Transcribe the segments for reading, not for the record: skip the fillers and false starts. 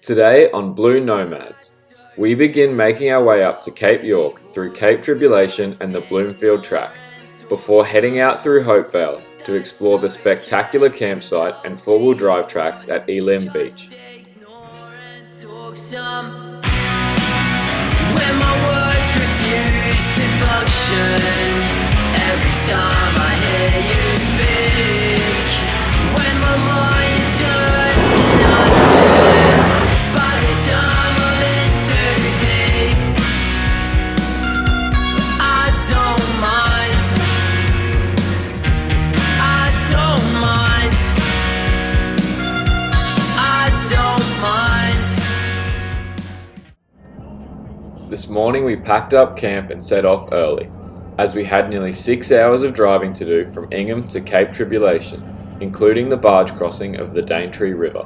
Today on Blue Nomads, we begin making our way up to Cape York through Cape Tribulation and the Bloomfield Track, before heading out through Hopevale to explore the spectacular campsite and four-wheel drive tracks at Elim Beach. Every time I hear you speak, when my mind turns to nothing, by the time I'm in too deep, I don't mind, I don't mind, I don't mind. This morning we packed up camp and set off early, as we had nearly 6 hours of driving to do from Ingham to Cape Tribulation, including the barge crossing of the Daintree River.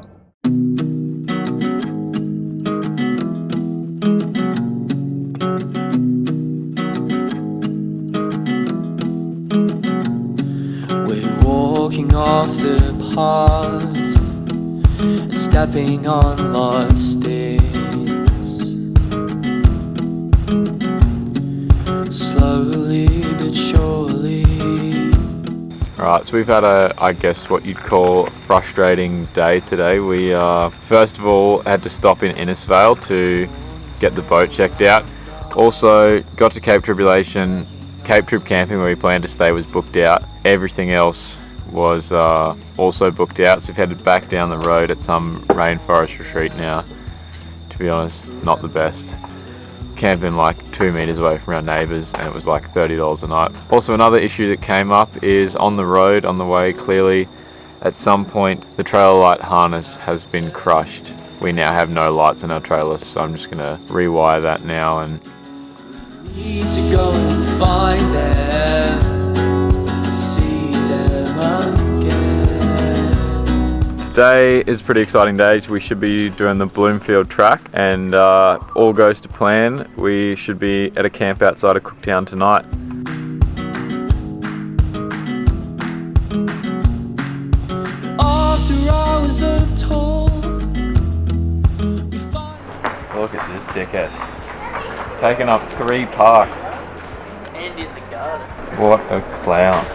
We're walking off the path and stepping on lost things. Slowly but surely. Alright, so we've had I guess what you'd call a frustrating day today. We first of all had to stop in Innisfail to get the boat checked out. Also got to Cape Tribulation. Cape Trib camping, where we planned to stay, was booked out. Everything else was also booked out, so we've headed back down the road at some rainforest retreat now. To be honest, not the best. Camping like 2 meters away from our neighbours, and it was like $30 a night. Also, another issue that came up is on the road on the way, clearly at some point the trailer light harness has been crushed. We now have no lights on our trailers, so I'm just gonna rewire that now. And need to go and find them, see them again. today is a pretty exciting day. We should be doing the Bloomfield Track, and if all goes to plan, we should be at a camp outside of Cooktown tonight. After hours of talk, Look at this dickhead. Taking up 3 parks. And in the garden. What a clown.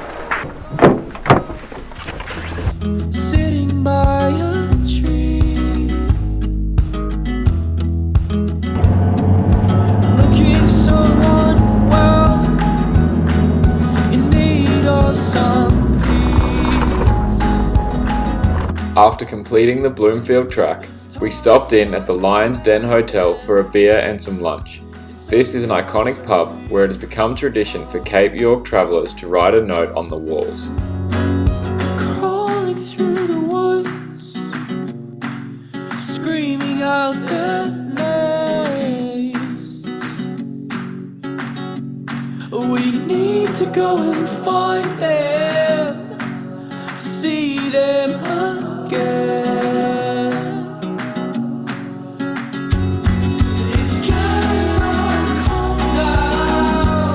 sitting by a tree, looking so unwell, in need of some peace. After completing the Bloomfield Track, we stopped in at the Lion's Den Hotel for a beer and some lunch. This is an iconic pub where it has become tradition for Cape York travellers to write a note on the walls. Crawling through the woods, screaming out their names. We need to go and find them, see them again. It's getting dark, cold now,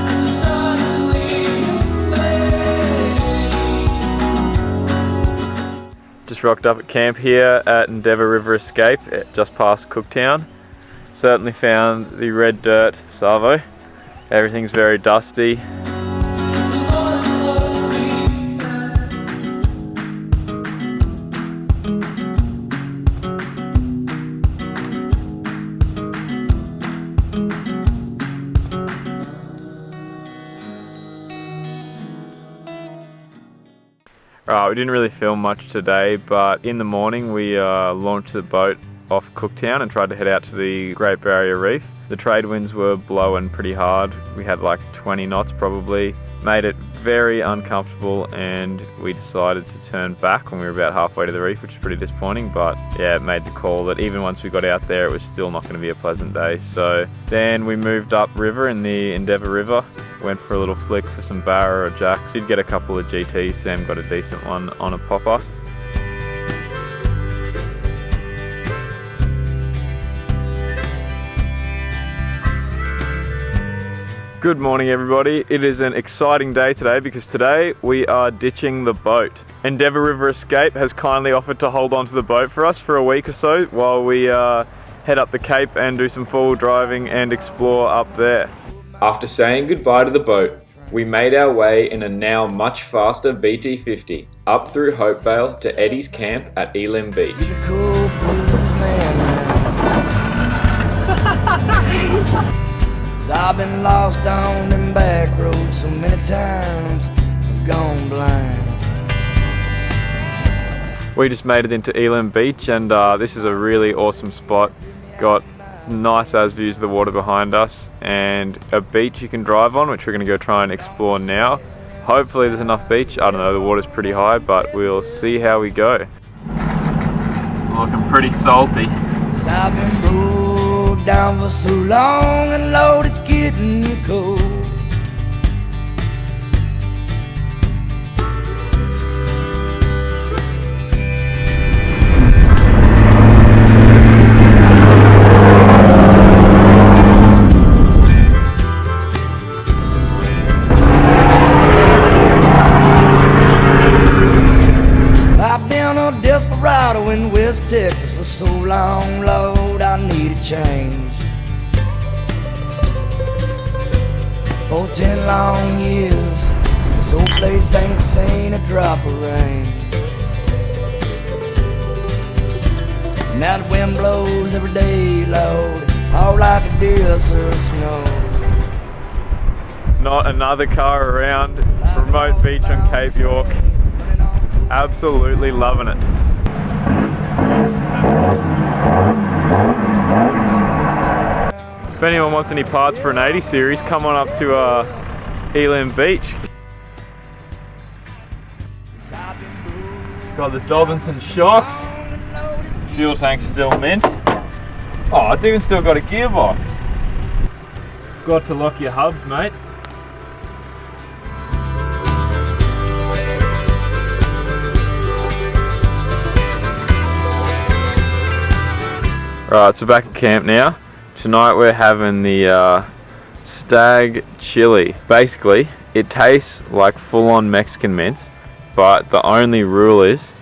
the sun is leaving late. Just rocked up at camp here at Endeavour River Escape, just past Cooktown. Certainly found the red dirt Savo. Everything's very dusty. Right, we didn't really film much today, but in the morning we launched the boat off Cooktown and tried to head out to the Great Barrier Reef. The trade winds were blowing pretty hard. We had like 20 knots probably. Made it very uncomfortable, and we decided to turn back when we were about halfway to the reef, which is pretty disappointing, but yeah, it made the call that even once we got out there, it was still not going to be a pleasant day. So then we moved up river in the Endeavour River, went for a little flick for some barra or jacks. Did get a couple of GTs, Sam got a decent one on a popper. Good morning everybody. It is an exciting day today because today we are ditching the boat. Endeavour River Escape has kindly offered to hold onto the boat for us for a week or so while we head up the Cape and do some four-wheel driving and explore up there. After saying goodbye to the boat, we made our way in a now much faster BT50 up through Hopevale to Eddie's camp at Elim Beach. Cool blues man now. 'Cause I've been lost on them back roads so many times, I've gone blind. We just made it into Elim Beach and this is a really awesome spot. Got nice as views of the water behind us and a beach you can drive on, which we're going to go try and explore now. Hopefully there's enough beach. I don't know, the water's pretty high, but we'll see how we go. Looking pretty salty. 'Cause I've been ruled down for so long and Lord, it's getting cold. In West Texas for so long, Lord, I need a change. For 10 long years, this old place ain't seen a drop of rain. Now the wind blows every day, Lord, all like a desert snow. Not another car around. Remote beach on Cape York. Absolutely loving it. If anyone wants any parts for an 80 series, come on up to Elim Beach. Got the Dobinson shocks. Fuel tank's still mint. Oh, it's even still got a gearbox. Got to lock your hubs, mate. Right, so back at camp now. Tonight we're having the stag chili. Basically, it tastes like full-on Mexican mince, but the only rule is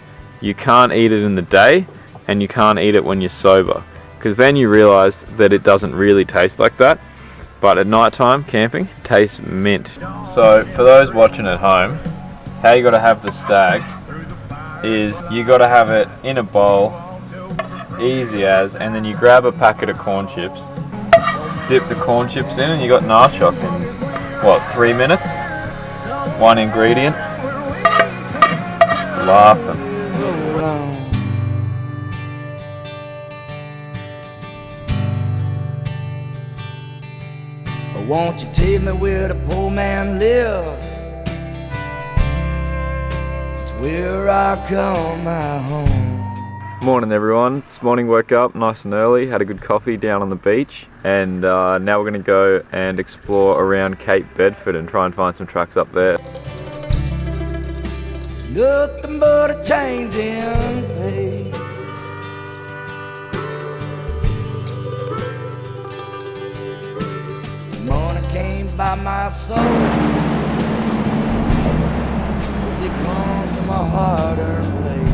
you can't eat it in the day and you can't eat it when you're sober, because then you realise that it doesn't really taste like that. But at night time camping, it tastes mint. So for those watching at home, how you got to have the stag is you got to have it in a bowl, easy as, and then you grab a packet of corn chips, dip the corn chips in, and you got nachos in what, 3 minutes? One ingredient. Laughing. Won't you take me where the poor man lives? It's where I call my home. Morning everyone. This morning woke up nice and early, had a good coffee down on the beach, and now we're going to go and explore around Cape Bedford and try and find some tracks up there. Nothing but a change in pace. The morning came by my soul, 'cause it comes from a harder place.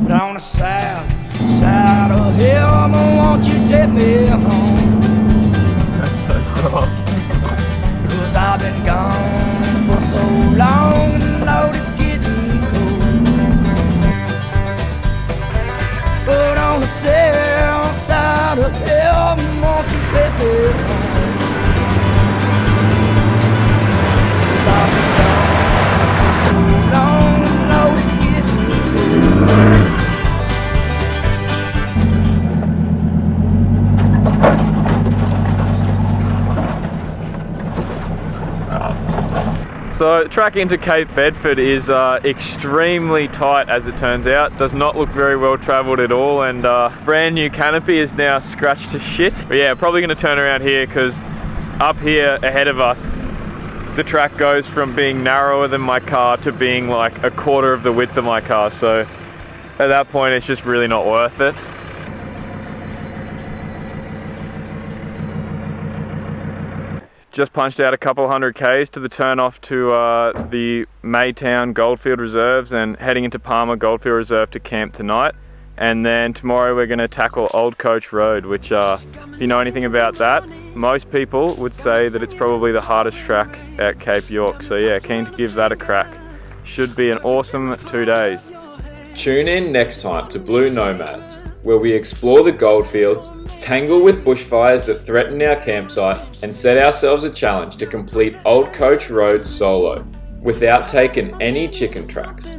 But on the south side of heaven, won't you take me home? That's so soft. 'Cause I've been gone for so long, and Lord, it's getting cold. But on the south side of heaven, won't you take me home? 'Cause I've been gone for so long, and Lord, it's getting cold. So the track into Cape Bedford is extremely tight, as it turns out. Does not look very well travelled at all, and brand new canopy is now scratched to shit. But yeah, probably going to turn around here because up here ahead of us the track goes from being narrower than my car to being like a quarter of the width of my car, so at that point it's just really not worth it. just punched out a couple hundred Ks to the turn off to the Maytown Goldfield Reserves and heading into Palmer Goldfield Reserve to camp tonight. And then tomorrow we're going to tackle Old Coach Road, which if you know anything about that, most people would say that it's probably the hardest track at Cape York. So yeah, keen to give that a crack. Should be an awesome 2 days. Tune in next time to Blue Nomads, where we explore the goldfields, tangle with bushfires that threaten our campsite, and set ourselves a challenge to complete Old Coach Road solo, without taking any chicken tracks.